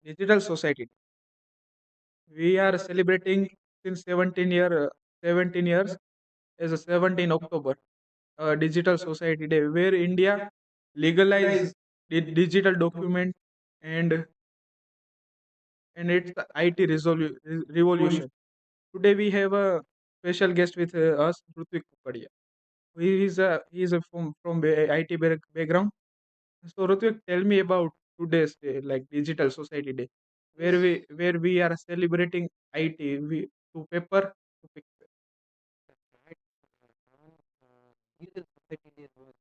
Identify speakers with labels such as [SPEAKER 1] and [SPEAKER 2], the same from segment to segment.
[SPEAKER 1] Digital society. We are celebrating since 17 years as a 17 October, Digital Society Day, where India legalized the digital document and it's the IT revolution. Today we have a special guest with us, Rutvik Kukadia. He is from IT background. So Rutvik, tell me about today's day, like Digital Society Day, where we are celebrating IT to paper to picture.
[SPEAKER 2] Digital Society Day was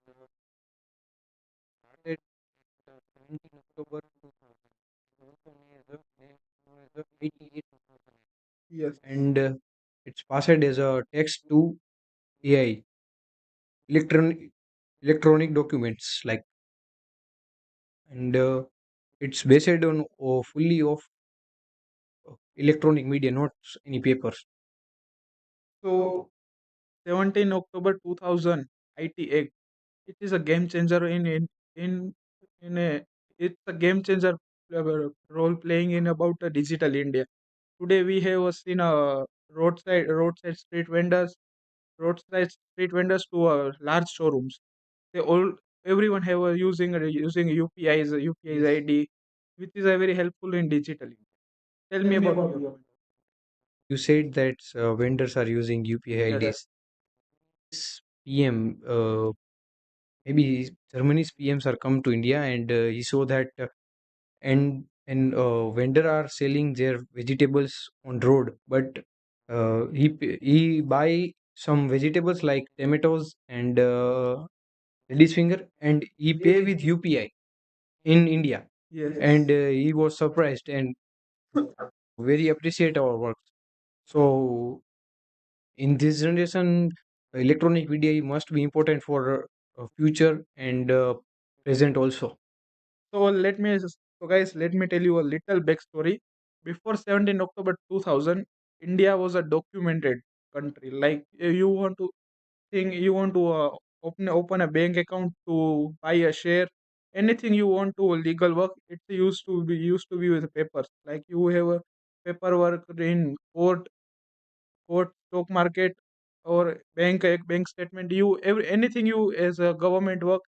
[SPEAKER 2] started 17 October 2000, also known as the 88
[SPEAKER 1] Yes.
[SPEAKER 2] and it's passed as a text to AI, electron electronic documents like, and it's based on fully of electronic media, not any papers.
[SPEAKER 1] So 17 October 2000 IT Act. It is a game changer in in a it's a game changer role playing in about digital India. Today we have seen roadside street vendors, roadside street vendors to large showrooms. They all everyone have using UPI's ID, which is a very helpful in digital India. Tell me about your point.
[SPEAKER 2] You said that vendors are using UPI
[SPEAKER 1] Yes.
[SPEAKER 2] IDs. This PM, maybe Germany's PMs are come to India, and he saw that and vendor are selling their vegetables on road, but he buy some vegetables like tomatoes and lady's finger, and he pay with UPI in India,
[SPEAKER 1] Yes.
[SPEAKER 2] and he was surprised and very appreciate our work. So in this generation, electronic media must be important for future and present also.
[SPEAKER 1] So guys, let me tell you a little backstory. Before 17 October 2000, India was a documented country. Like you want to open a bank account to buy a share, anything you want to legal work, it used to be with papers. Like you have a paperwork in court, stock market, or bank statement. Anything you as a government work,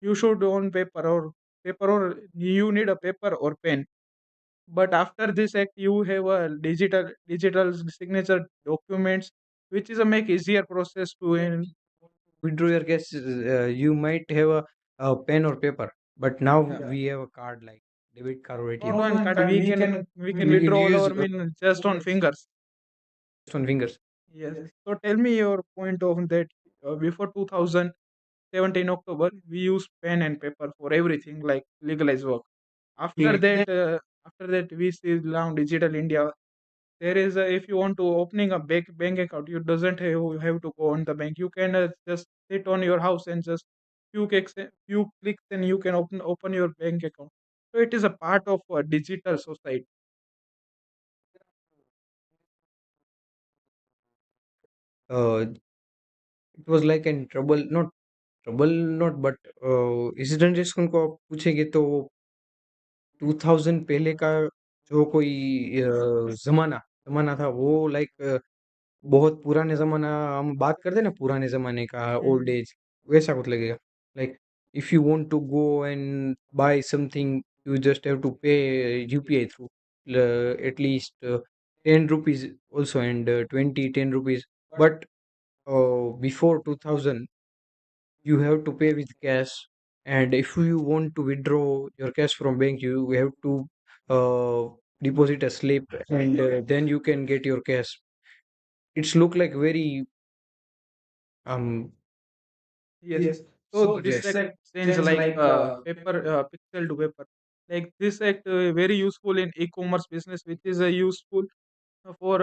[SPEAKER 1] you should own paper or you need a paper or pen. But after this act, you have a digital signature documents, which is a make easier process to in.
[SPEAKER 2] Withdraw your cash, you might have a pen or paper, but now
[SPEAKER 1] Yeah.
[SPEAKER 2] we have a card like debit card or
[SPEAKER 1] Not
[SPEAKER 2] ATM.
[SPEAKER 1] on card, we can
[SPEAKER 2] It
[SPEAKER 1] withdraw all
[SPEAKER 2] use
[SPEAKER 1] our mean just on fingers.
[SPEAKER 2] just on fingers.
[SPEAKER 1] Yes. So tell me your point of that. Before 2017 October, we use pen and paper for everything like legalized work. After that, we see now digital India. There is if you want to opening a bank account, you doesn't have to go on the bank. You can just sit on your house and just few clicks and you can open your bank account. So it is a part of a digital society.
[SPEAKER 2] It was like an trouble not but इस generation को आप पूछेंगे तो 2000 पहले का जो कोई जमाना जमाना था वो लाइक बहुत पुराने ज़माना, हम बात करते हैं ना पुराने ज़माने का ओल्ड
[SPEAKER 1] हम्म.
[SPEAKER 2] एज, वैसा कुछ लगेगा। Like if you want to go and buy something, you just have to pay UPI through at least 10 rupees also, and 20 10 rupees. But before 2000 you have to pay with cash, and if you want to withdraw your cash from bank you have to uh, deposit a slip, and then you can get your cash. It's look like very um
[SPEAKER 1] Yes. So this
[SPEAKER 2] yes.
[SPEAKER 1] act change like pixel to paper. Like this act very useful in e-commerce business, which is useful for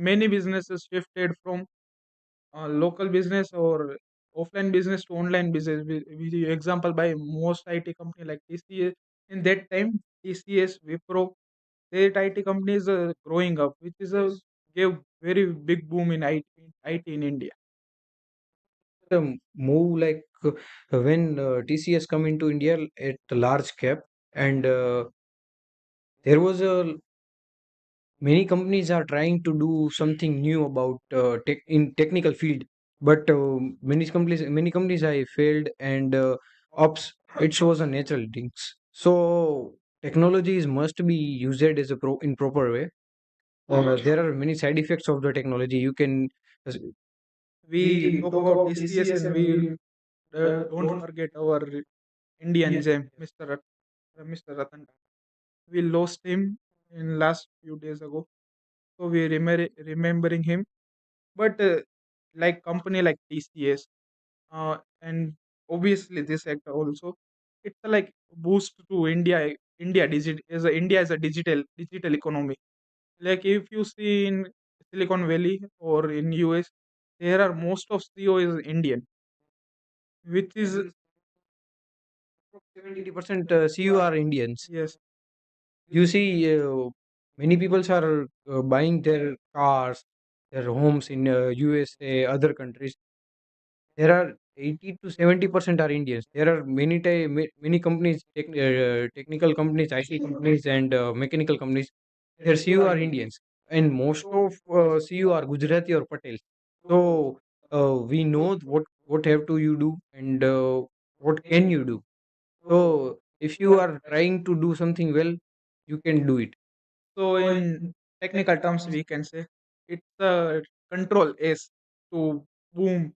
[SPEAKER 1] many businesses shifted from local business or offline business to online business. Example by most IT company like TCS in that time, TCS, Wipro, that IT company is growing up, which is a gave very big boom in IT in India.
[SPEAKER 2] Move like when TCS come into India at a large cap, and there was a many companies are trying to do something new about in technical field, but many companies I failed, and ops it shows a natural things. So technologies must be used as a in proper way. There are many side effects of the technology. You can uh,
[SPEAKER 1] We talk about TCS and we don't forget our Indian gem, Mr. Ratan. We lost him in last few days ago, so we remembering him. But like company like TCS, and obviously this sector also, it's a like boost to India. India is a digital economy. Like if you see in Silicon Valley or in US, there are most of CEO is Indian, which is
[SPEAKER 2] 70% CU are Indians.
[SPEAKER 1] yes.
[SPEAKER 2] You see, many people are buying their cars, their homes in USA, other countries. There are 80 to 70% are Indians. There are many companies, technical companies, IT companies, and mechanical companies. Their CEO are Indians, and most of CEO are Gujarati or Patels. So we know what have to you do, and what can you do. So if you are trying to do something well, you can do it.
[SPEAKER 1] So in technical terms, we can say it's a control S to boom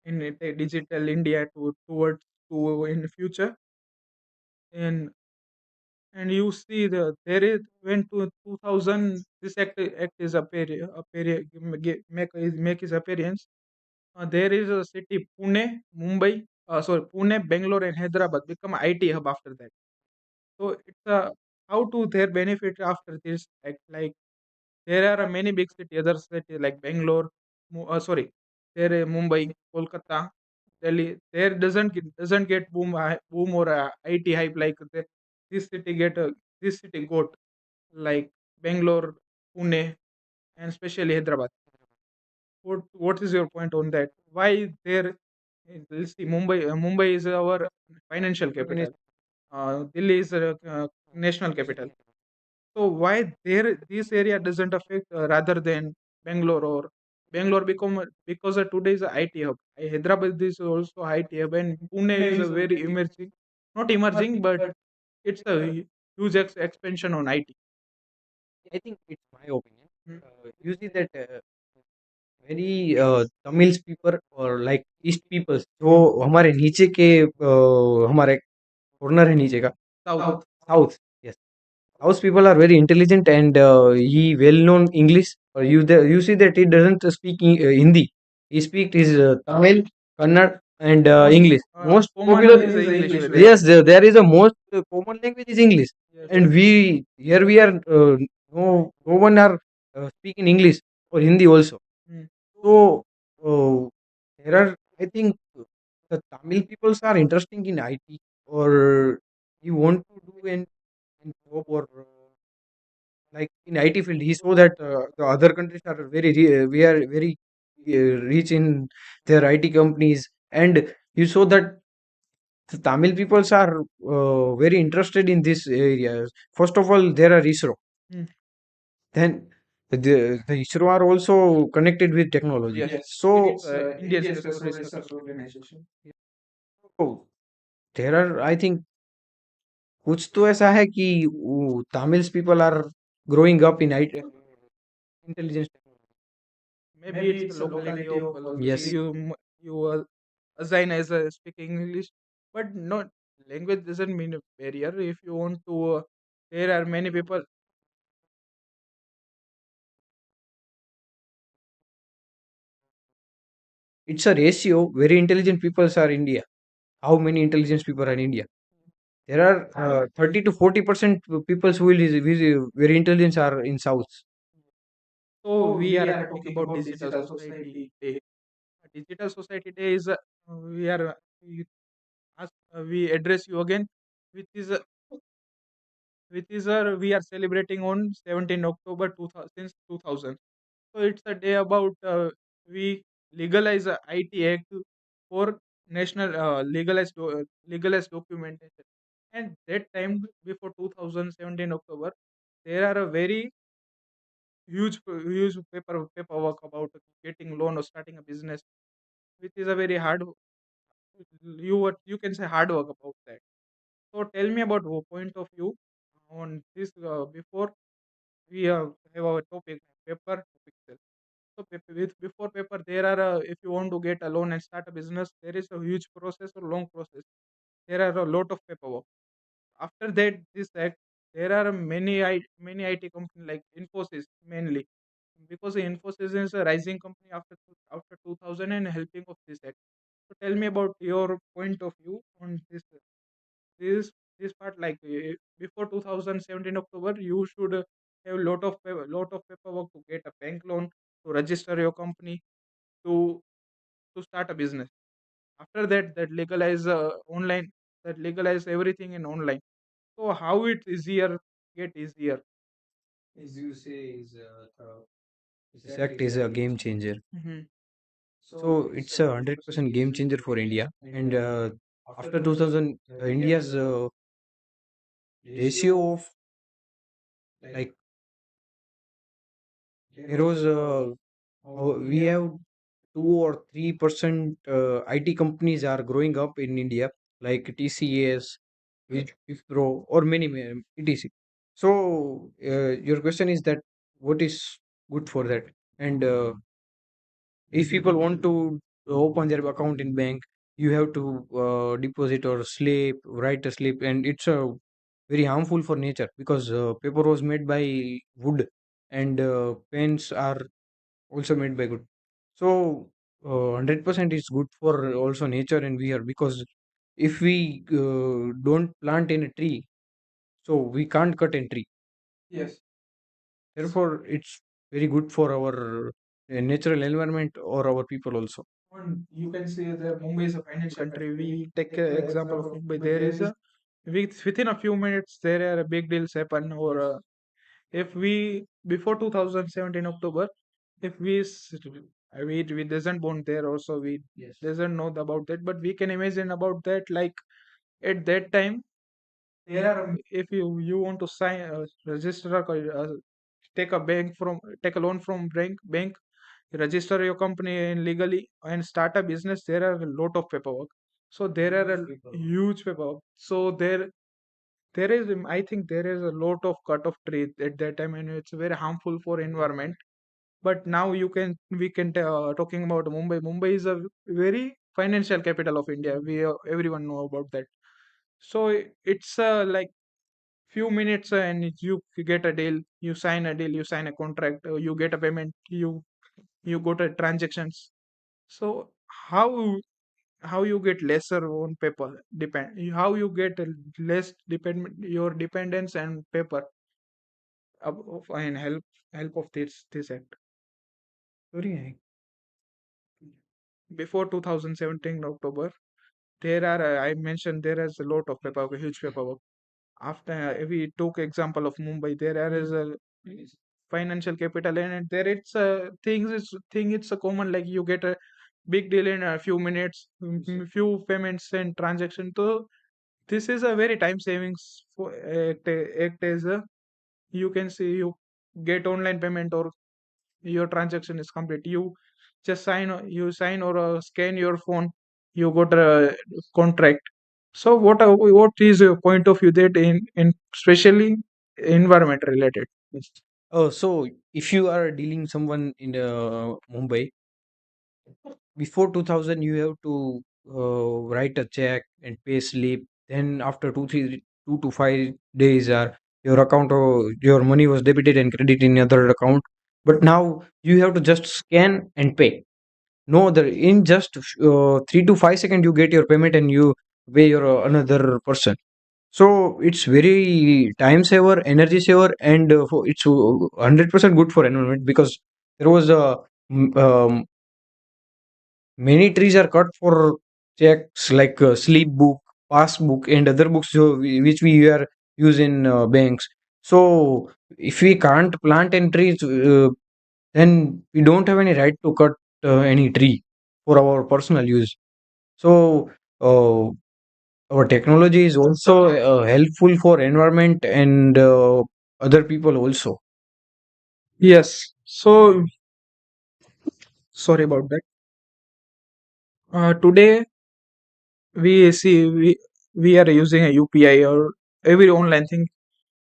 [SPEAKER 1] in a digital India towards to in the future. And you see there is when to 2000 this act is make his appearance. There is a city Pune, Mumbai, sorry Pune, Bangalore, and Hyderabad become IT hub after that. So it's a how to their benefit after this act. Like there are many big cities, other cities like Bangalore, sorry, there Mumbai, Kolkata, Delhi. There doesn't get boom or IT hype like this city get this city got like Bangalore, Pune, and especially Hyderabad. What is your point on that? Why there? Let's see, Mumbai is our financial capital. Delhi is a national capital. So why there this area doesn't affect rather than Bangalore or Bangalore become because today is a IT hub. Hyderabad is also IT hub and Pune is a very emerging, not emerging, but it's a huge expansion on IT.
[SPEAKER 2] I think it's my opinion. You see that very Tamil people or like East peoples जो हमारे नीचे के हमारे corner है नीचे का
[SPEAKER 1] South.
[SPEAKER 2] South yes South people are very intelligent, and he well known English. Or you see that he doesn't speak Hindi. He speaks his Tamil, Kannada, and
[SPEAKER 1] Most
[SPEAKER 2] English. Most
[SPEAKER 1] common
[SPEAKER 2] popular.
[SPEAKER 1] is English with them.
[SPEAKER 2] Yes, there is a most common language is English,
[SPEAKER 1] Yes.
[SPEAKER 2] and we are no one are speaking English or Hindi also.
[SPEAKER 1] Mm.
[SPEAKER 2] So there are, I think, the Tamil peoples are interesting in IT, or you want to do an job, or like in IT field. He saw that the other countries are we are very rich in their IT companies, and you saw that the Tamil peoples are very interested in this areas. First of all, there are ISRO.
[SPEAKER 1] Mm.
[SPEAKER 2] Then the ISRO are also connected with technology.
[SPEAKER 1] Yes.
[SPEAKER 2] So,
[SPEAKER 1] It's Indian Space Research Organization.
[SPEAKER 2] so there are, I think, कुछ तो ऐसा है कि Tamils people are growing up in intelligence.
[SPEAKER 1] Maybe it's the locality of
[SPEAKER 2] Yes.
[SPEAKER 1] you assign as a speaking English, but not language doesn't mean a barrier. If you want to, there are many people.
[SPEAKER 2] It's a ratio. Very intelligent people are India. How many intelligent people are in India? There are 30 to 40% people who is very intelligent are in South.
[SPEAKER 1] So we are talking about digital society day. Digital society day is we are we we address you again, which is we are celebrating on 17 October 2000 since 2000. So it's a day about we legalize a IT Act for national legalized documentation. And that time before 2017 October, there are a very huge paperwork about getting loan or starting a business, which is a very hard, you can say hard work about that. So tell me about your point of view on this before we have our topic paper topic itself. So before paper, there are if you want to get a loan and start a business, there is a huge process or long process. There are a lot of paperwork. After that, this act, there are many IT companies like Infosys mainly, because Infosys is a rising company after 2000 and helping of this act. So tell me about your point of view on this part. Like before 2017 October, you should have lot of paperwork to get a bank loan, to register your company, to start a business. After that, that legalize online, that legalize everything in online. So how it easier get easier.
[SPEAKER 2] As you say, this act is a game changer.
[SPEAKER 1] Hmm.
[SPEAKER 2] So it's a 100% game changer for India. And after 2000, India's ratio of like heroes, we have 2 or 3% IT companies are growing up in India, like TCS, Wipro, or many etc. So your question is that what is good for that? And if people want to open their account in bank, you have to deposit or slip, write a slip, and it's very harmful for nature because paper was made by wood, and pens are also made by wood. So 100% is good for also nature and we are, because if we don't plant in a tree, so we can't cut a tree.
[SPEAKER 1] Yes.
[SPEAKER 2] Therefore, it's very good for our natural environment or our people also.
[SPEAKER 1] And you can see that Mumbai is a financial country. We take an example of Mumbai. There is a within a few minutes there are big deals happen. Or if we before 2017 October, if we doesn't born there also, we doesn't know about that, but we can imagine about that. Like at that time, there are if you want to sign register take a take a loan from bank, register your company and legally and start a business, there are a lot of paperwork. So there are a huge paperwork. So there is I think there is a lot of cut of tree at that time, and it's very harmful for environment. But now we can talking about Mumbai is a very financial capital of India. We everyone know about that. So it's like few minutes and you get a deal, you sign a deal, you sign a contract, you get a payment, you go to transactions. So how you get lesser on paper depend, how you get a less depend your dependence and paper and help of this act.
[SPEAKER 2] Sorry,
[SPEAKER 1] Before 2017 October, there are I mentioned there is a lot of paperwork, huge paperwork. After we took example of Mumbai, there is a financial capital, and there it's a thing it's a common, like you get a big deal in a few minutes, few payments and transaction. So this is a very time savings for act as a, you can see you get online payment or your transaction is complete. You just sign or scan your phone, you got a contract. So what is your point of view that in especially environment related? Yes.
[SPEAKER 2] oh, so if you are dealing someone in Mumbai, before 2000, you have to write a check and pay slip. Then after 2 to 5 days, your account or your money was debited and credited in other account. But now you have to just scan and pay. No other. In just 3 to 5 seconds, you get your payment and you pay your another person. So it's very time saver, energy saver, and it's 100% good for environment because there was a many trees are cut for checks like sleep book, passbook, and other books which we are use in banks. So if we can't plant any trees, then we don't have any right to cut any tree for our personal use. So uh, our technology is also helpful for environment and other people also.
[SPEAKER 1] Yes. So sorry about that. Today we see we are using a UPI or every online thing.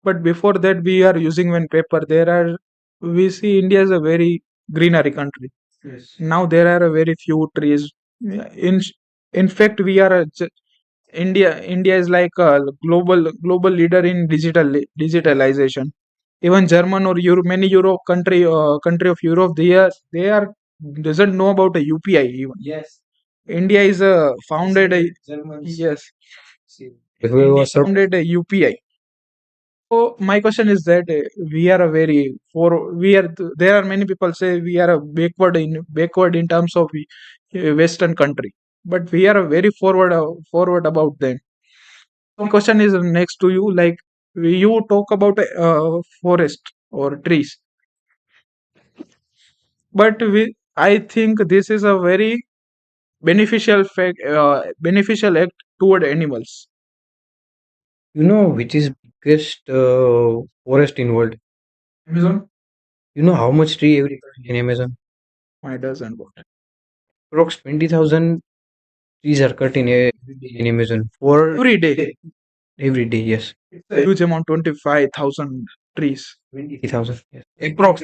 [SPEAKER 1] But before that, we are using when paper. There are we see India is a very greenery country.
[SPEAKER 2] Yes.
[SPEAKER 1] Now there are a very few trees. Yeah, in fact, we are India is like a global leader in digitalization. Even German or many Europe country of Europe, they are doesn't know about a UPI even.
[SPEAKER 2] Yes.
[SPEAKER 1] India is a founded a
[SPEAKER 2] Germans.
[SPEAKER 1] yes.
[SPEAKER 2] We
[SPEAKER 1] India
[SPEAKER 2] was
[SPEAKER 1] founded a UPI. So my question is that we are a very for we are there are many people say we are a backward in terms of Western country, but we are a very forward about them. My question is next to you, like you talk about forest or trees, but I think this is a very beneficial act toward animals.
[SPEAKER 2] You know which is biggest forest in world?
[SPEAKER 1] Amazon?
[SPEAKER 2] You know how much tree every cut in Amazon?
[SPEAKER 1] Why doesn't work?
[SPEAKER 2] Approx 20,000 trees are cut in every day in Amazon for
[SPEAKER 1] Every day.
[SPEAKER 2] every day. Yes,
[SPEAKER 1] It's a huge amount, 25,000 trees.
[SPEAKER 2] 20,000. Yes,
[SPEAKER 1] Approx.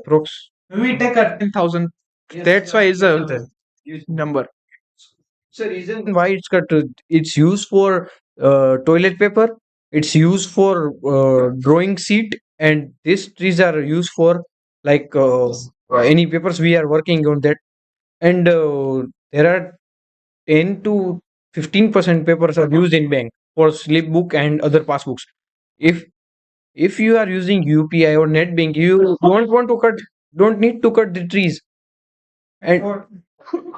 [SPEAKER 2] approx.
[SPEAKER 1] We take a 10,000. That's why it's a number.
[SPEAKER 2] So reason why it's cut? It's used for toilet paper. It's used for drawing sheet, and these trees are used for like any papers we are working on that. And there are 10 to 15% papers are used in bank for slip book and other passbooks. If if you are using UPI or net bank, you don't want to cut, don't need to cut the trees. And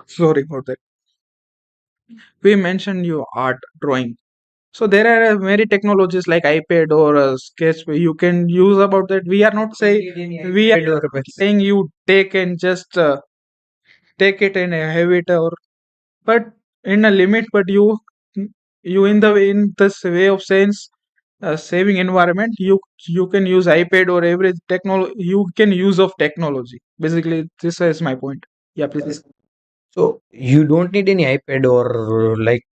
[SPEAKER 1] Sorry for that. We mentioned your art drawing. So there are many technologies like iPad or Sketch where you can use about that. We are not saying we are saying you take and just take it and have it or but in a limit. But you in this way of sense saving environment, you can use iPad or every technology. You can use of technology. Basically, this is my point. Yeah, please.
[SPEAKER 2] so you don't need any iPad or like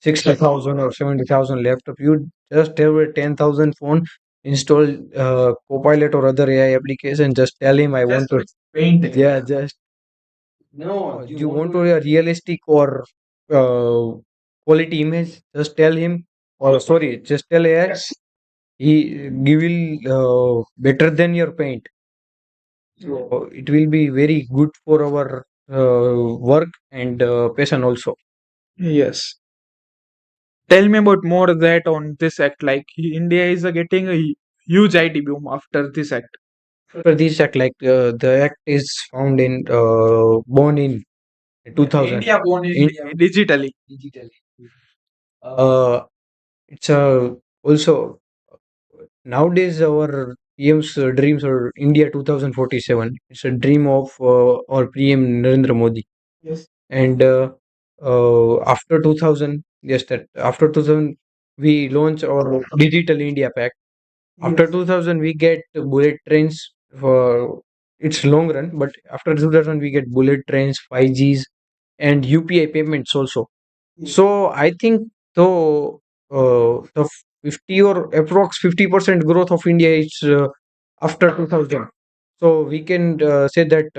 [SPEAKER 2] 60,000 or 70,000 laptop. You just have a 10,000 phone, install Copilot or other AI application. Just tell him I want to.
[SPEAKER 1] Paint it.
[SPEAKER 2] Yeah, just no. You want to a realistic or uh, quality image? Just tell him. Or sorry, just tell AI. He will better than your paint. So it will be very good for our work and passion also.
[SPEAKER 1] Yes. Tell me about more that on this act. Like India is getting a huge IT boom after this act.
[SPEAKER 2] For this act, like the act is found in born in 2000.
[SPEAKER 1] India born in digitally.
[SPEAKER 2] Digitally. Uh, it's also nowadays our PM's dreams are India 2047. It's a dream of our PM Narendra Modi.
[SPEAKER 1] Yes.
[SPEAKER 2] And after 2000, yes, that after 2000 we launch our Digital India Pact. After
[SPEAKER 1] Yes.
[SPEAKER 2] 2000 we get bullet trains for it's long run, but after 2000 we get bullet trains, 5Gs, and UPI payments also.
[SPEAKER 1] Yes.
[SPEAKER 2] So I think though the 50 or approx 50% growth of India is after 2000. So we can say that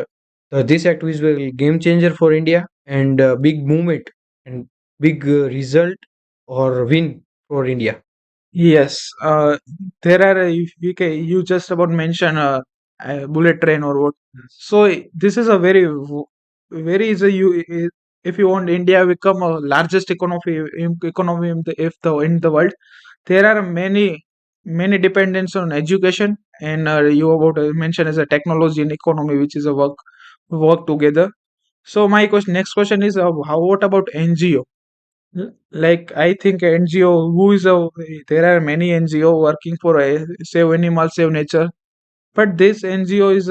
[SPEAKER 2] this act is a game changer for India and big movement and big result or win for India.
[SPEAKER 1] Yes, there are you just about mention a bullet train or what.
[SPEAKER 2] Yes.
[SPEAKER 1] So this is a very is a if you want India become a largest economy in the world, there are many dependence on education and you about mention as a technology and economy which is a work together. So my next question is how what about NGO? Like I think NGO, there are many NGO working for save animals, save nature, but this NGO is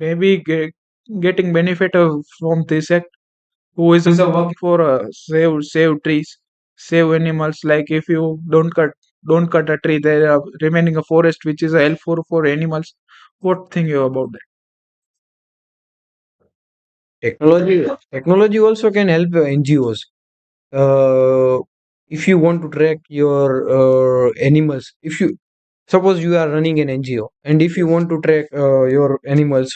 [SPEAKER 1] maybe getting benefit from this act. Who is working for save trees, save animals? Like if you don't cut. don't cut a tree. There are remaining a forest which is a helpful for animals. What think you about that?
[SPEAKER 2] Technology also can help NGOs. Uh, if you want to track your animals, if you suppose you are running an NGO, and if you want to track your animals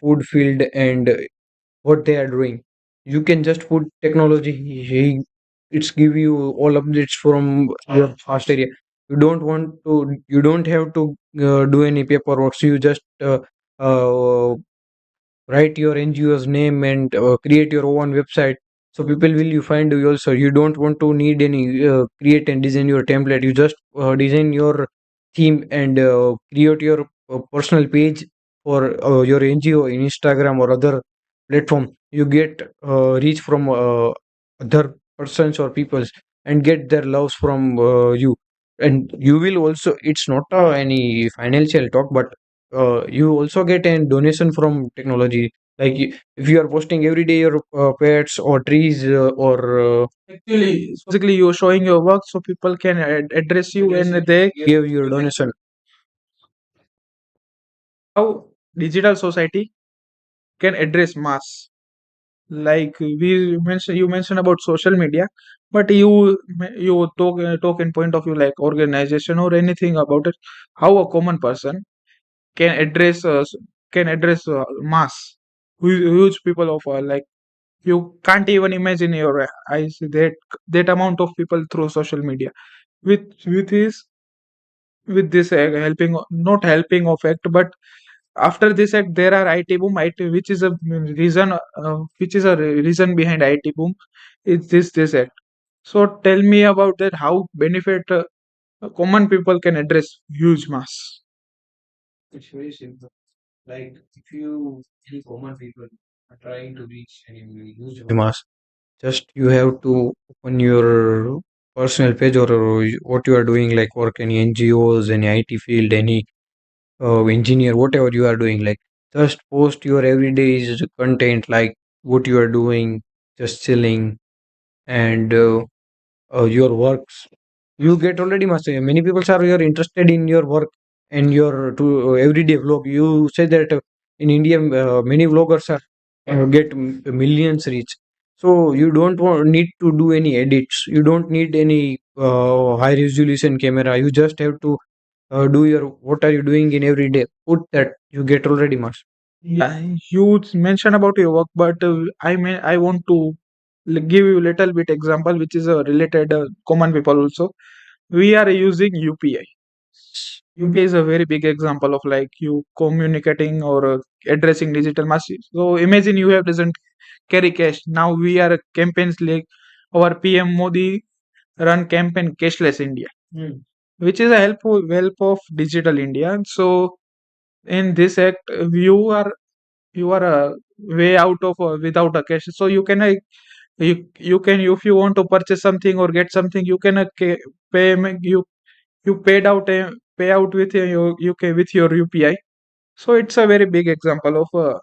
[SPEAKER 2] food field and what they are doing, you can just put technology. It's give you all updates from your past area. You don't have to do any paperwork. So you just uh, write your NGO's name and create your own website. So people will you find you also. You don't want to need any create and design your template. You just design your theme and create your personal page for your NGO in Instagram or other platform. You get reach from other persons or peoples and get their loves from you. And you will also. It's not any financial talk, but you also get a donation from technology. Like if you are posting every day your pets or trees or
[SPEAKER 1] Actually, so basically, you're showing your work so people can address you and they
[SPEAKER 2] give your donation.
[SPEAKER 1] how digital society can address mass. Like you mentioned about social media, but you talk in point of view like organization or anything about it. How a common person can address mass, huge people of like you can't even imagine your eyes that amount of people through social media with his with this helping not helping of act, but after this act there are IT boom IT which is a reason reason behind IT boom is this act. So tell me about that, how benefit common people can address huge mass.
[SPEAKER 2] It's very simple. Like if you any common people are trying to reach any huge mass, just you have to open your personal page or what you are doing, like work any NGOs, any IT field, any engineer, whatever you are doing, like just post your everyday content, like what you are doing, just chilling and your works. You get already master. Many people are you're interested in your work and your to everyday vlog. You say that in India, many vloggers are get millions reach. So you don't need to do any edits. You don't need any high resolution camera. You just have to do your what are you doing in every day. Put that you get already master.
[SPEAKER 1] Yeah, you mentioned about your work, but I want to give you little bit example which is related common people also. We are using UPI. UPI is a very big example of like you communicating or addressing digital masses. So imagine you have doesn't carry cash. Now we are campaigns like our PM Modi run campaign cashless India, which is a help of digital India. So in this act, you are way out of without a cash. So you can you can if you want to purchase something or get something, you can you pay out with your UK with your UPI. So it's a very big example of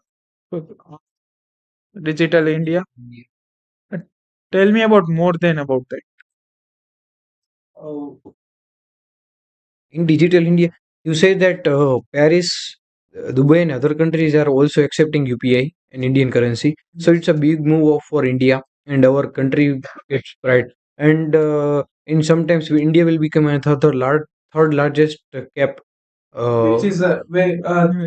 [SPEAKER 1] digital India. Uh, Tell me about more than about that.
[SPEAKER 2] In digital India, you say that Paris, Dubai, and other countries are also accepting UPI and Indian currency. So it's a big move for India, and our country gets pride. And in sometimes India will become a third largest cap.
[SPEAKER 1] Which is a very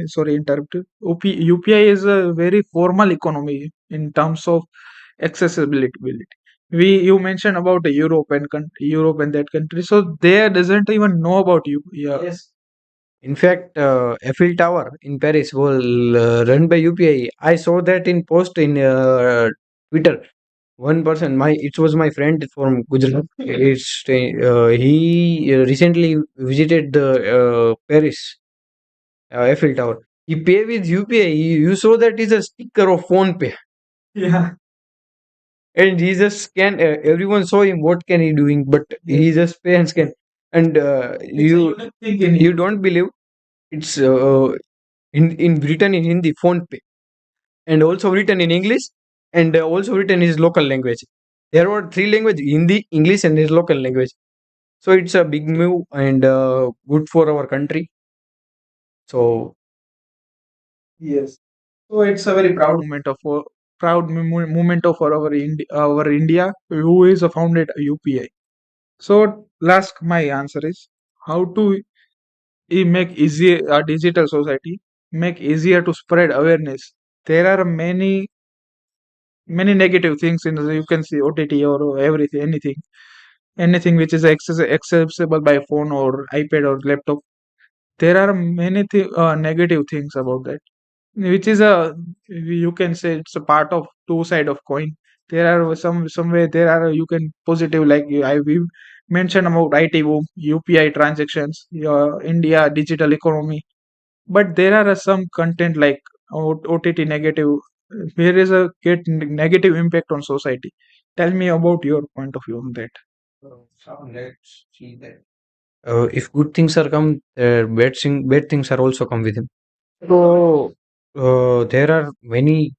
[SPEAKER 1] sorry interrupted. UPI is a very formal economy in terms of accessibility. You mentioned about the Europe and that country, so they doesn't even know about you. Yeah. Yes.
[SPEAKER 2] In fact, Eiffel Tower in Paris will run by UPI. I saw that in post in Twitter. One person, my it was my friend from Gujarat. He recently visited the Paris Eiffel Tower. He pay with UPI. You saw that is a sticker of phone pay,
[SPEAKER 1] Yeah.
[SPEAKER 2] and he just scan. Everyone saw him. What can he doing? But he just pay and scan. And
[SPEAKER 1] It's a unique thing in
[SPEAKER 2] you
[SPEAKER 1] India.
[SPEAKER 2] don't believe it's in written in Hindi phone pay, and also written in English, and also written in his local language. There were three languages: Hindi, English, and his local language. So it's a big move and good for our country. So
[SPEAKER 1] Yes. So it's a very proud moment of our India, who is founded UPI. So last my answer is, how to make easy a digital society, make easier to spread awareness. There are many negative things in you can see OTT or everything, anything which is accessible by phone or iPad or laptop. There are negative things about that, which is a, you can say it's a part of two side of coin. There are some way there are, you can positive, like we mentioned about IT boom, UPI transactions, India digital economy. But there are some content like OTT negative. There is a get negative impact on society. Tell me about your point of view on that.
[SPEAKER 2] let's see that. If good things are come, bad things are also come with him. So there are many.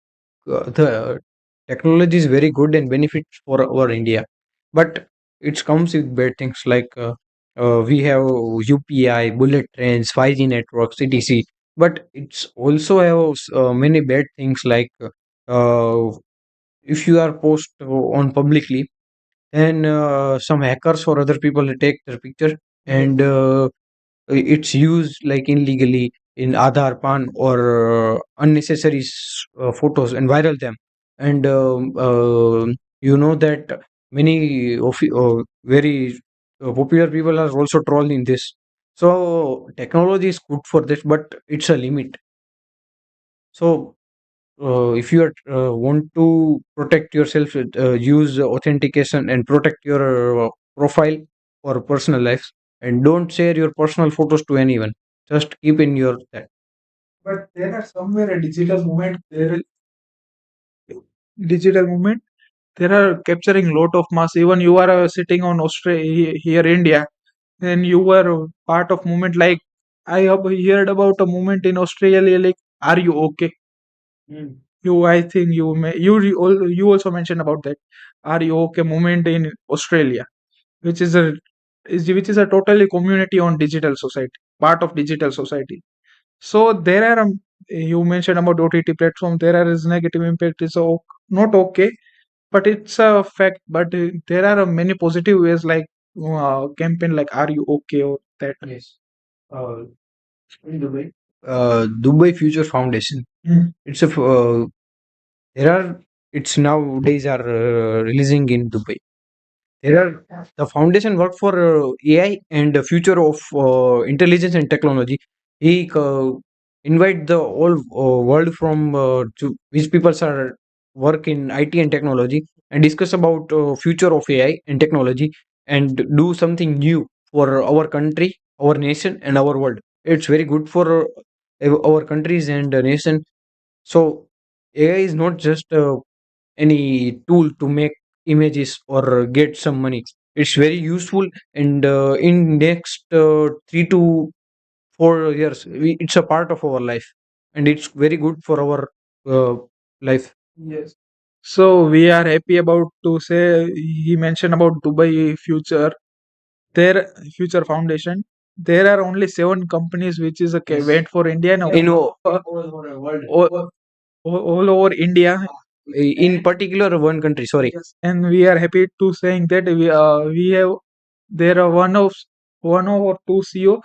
[SPEAKER 2] The technology is very good and benefits for our India, but it comes with bad things like we have UPI, bullet trains, 5G networks, etc. But it's also have many bad things like if you are post on publicly, then some hackers or other people take their picture and it's used like illegally in Aadhaar, PAN or unnecessary photos and viral them. And you know that many very popular people are also trolling this. So technology is good for this, but it's a limit. So if you want to protect yourself, use authentication and protect your profile or personal life, and don't share your personal photos to anyone. Just keep in your that.
[SPEAKER 1] But there are somewhere a digital movement. There is digital movement. There are capturing lot of mass. Even you are sitting on Australia here, India, and you were part of movement. Like I have heard about a movement in Australia. Like, are you okay? I think you also mentioned about that. Are you okay? Movement in Australia, which is which is a totally community on digital society, part of digital society. So there are you mentioned about OTT platform. There are is negative impact. Is not okay, but it's a fact. But there are many positive ways, like campaign like "Are you okay?" or that.
[SPEAKER 2] Yes. Uh, in Dubai. Dubai Future Foundation.
[SPEAKER 1] Mm.
[SPEAKER 2] It's a there are it's nowadays are releasing in Dubai. There are the foundation work for AI and the future of intelligence and technology. He invite the whole world from to which people are work in IT and technology and discuss about future of AI and technology and do something new for our country, our nation, and our world. It's very good for our countries and nation. So AI is not just any tool to make images or get some money. It's very useful, and in next 3 to 4 years, it's a part of our life, and it's very good for our life.
[SPEAKER 1] Yes. So we are happy about to say he mentioned about Dubai future, their future foundation. There are only 7 companies which is a went for India and
[SPEAKER 2] You know,
[SPEAKER 1] all over the world. All over India.
[SPEAKER 2] in particular, one country. Sorry.
[SPEAKER 1] Yes, and we are happy to saying that we have there are one of our two CEO,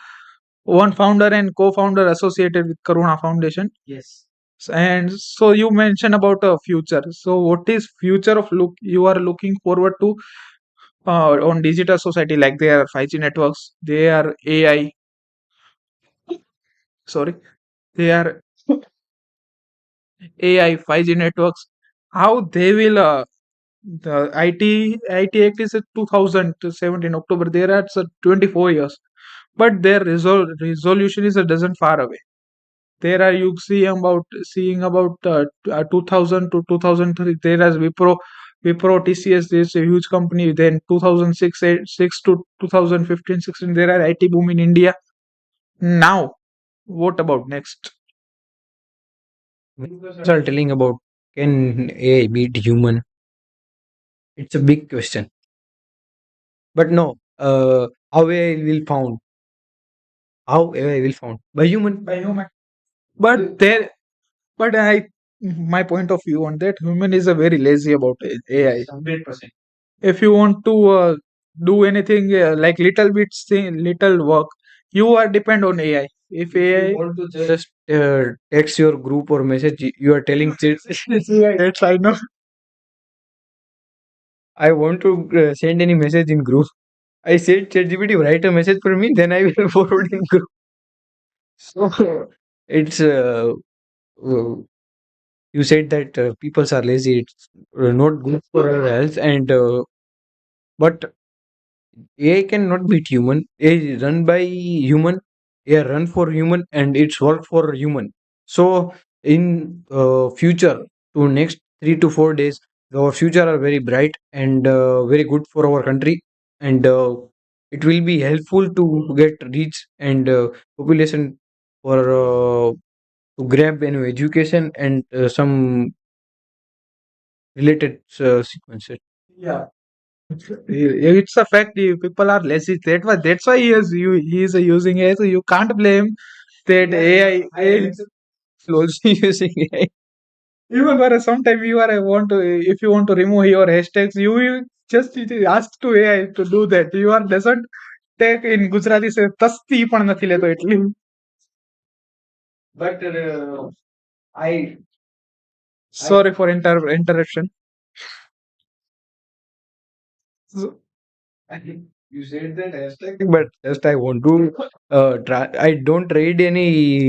[SPEAKER 1] one founder and co-founder associated with Karuna Foundation.
[SPEAKER 2] Yes.
[SPEAKER 1] And so you mentioned about a future. So what is future of look you are looking forward to on digital society, like there are 5G networks, they are AI, sorry, they are AI 5G networks, how they will the IT Act is a 2017 October. There are 24 years, but their resolution is a dozen far away. There are you seeing about 2000 to 2003. There is Wipro TCS. This a huge company. Then 2006 6 to 2015 16. There are IT boom in India. Now, what about next?
[SPEAKER 2] Are telling about can AI beat human? It's a big question, but no. how AI will found, how AI will found by human.
[SPEAKER 1] by human. But there, but my point of view on that, human is a very lazy about AI. 100%. If you want to do anything like little bits thing, little work, you are depend on AI. If
[SPEAKER 2] If you
[SPEAKER 1] AI,
[SPEAKER 2] want to just text your group or message, you are telling
[SPEAKER 1] yes, I know.
[SPEAKER 2] I want to send any message in group. I said ChatGPT write a message for me, then I will forward in group. So it's uh, you said that people are lazy. It's not good for our health, and but AI cannot beat human. AI is run by human. AI run for human, and it's work for human. So in future, to next 3 to 4 days, our future are very bright and very good for our country, and it will be helpful to get reach and population for to grab education and some related sequences.
[SPEAKER 1] Yeah. It's a fact. People are lazy. That's why he is using AI. So you can't blame that AI is
[SPEAKER 2] Also using AI.
[SPEAKER 1] even for sometime you are want to if you want to remove your hashtags, you will just ask to AI to do that. You are doesn't take in Gujarati say તસ્તી પણ નથી લેતો એટલી.
[SPEAKER 2] But I
[SPEAKER 1] Sorry for interruption. So,
[SPEAKER 2] you said that hashtag, but just I want to I don't read any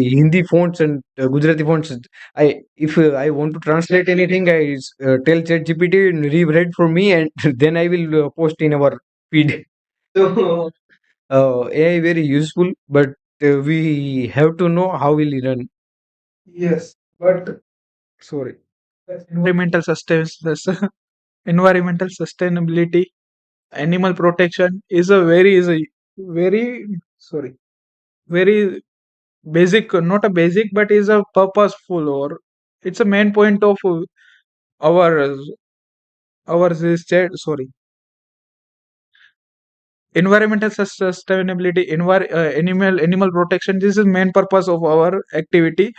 [SPEAKER 2] Hindi fonts and Gujarati fonts. I if I want to translate anything, I tell ChatGPT and read for me, and then I will post in our feed. So AI very useful, but we have to know how will it run.
[SPEAKER 1] yes, but sorry. Environmental environmental sustainability, animal protection is a very sorry very basic, not a basic, but is a purposeful or it's a main point of our sorry environmental sustainability, animal protection. This is main purpose of our activity,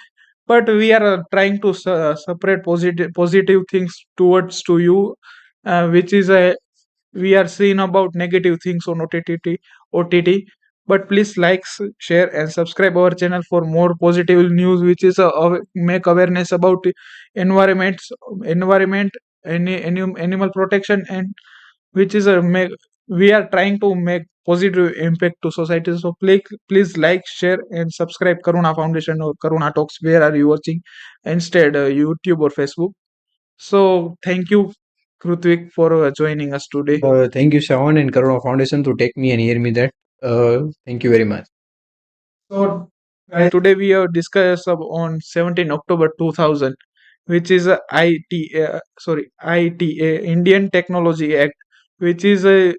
[SPEAKER 1] but we are trying to separate positive things towards to you, which is a we are seeing about negative things on OTT. But please like, share, and subscribe our channel for more positive news, which is make awareness about environments, environment, animal protection, and which is a make we are trying to make positive impact to society. So please like, share, and subscribe Karuna Foundation or Karuna Talks. Where are you watching? Instead, YouTube or Facebook. So thank you, Krutvik, for joining us today.
[SPEAKER 2] Thank you, Shawan and Karuna Foundation, to take me and hear me that. Thank you very much.
[SPEAKER 1] So, guys, today we have discussed on 17 October 2000, which is a ITA, Indian Technology Act, which is a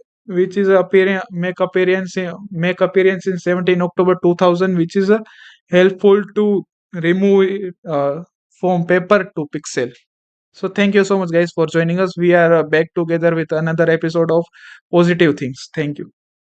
[SPEAKER 1] make appearance in 17 October 2000, which is a helpful to remove from paper to pixel. So thank you so much, guys, for joining us. We are back together with another episode of Positive Things. Thank you.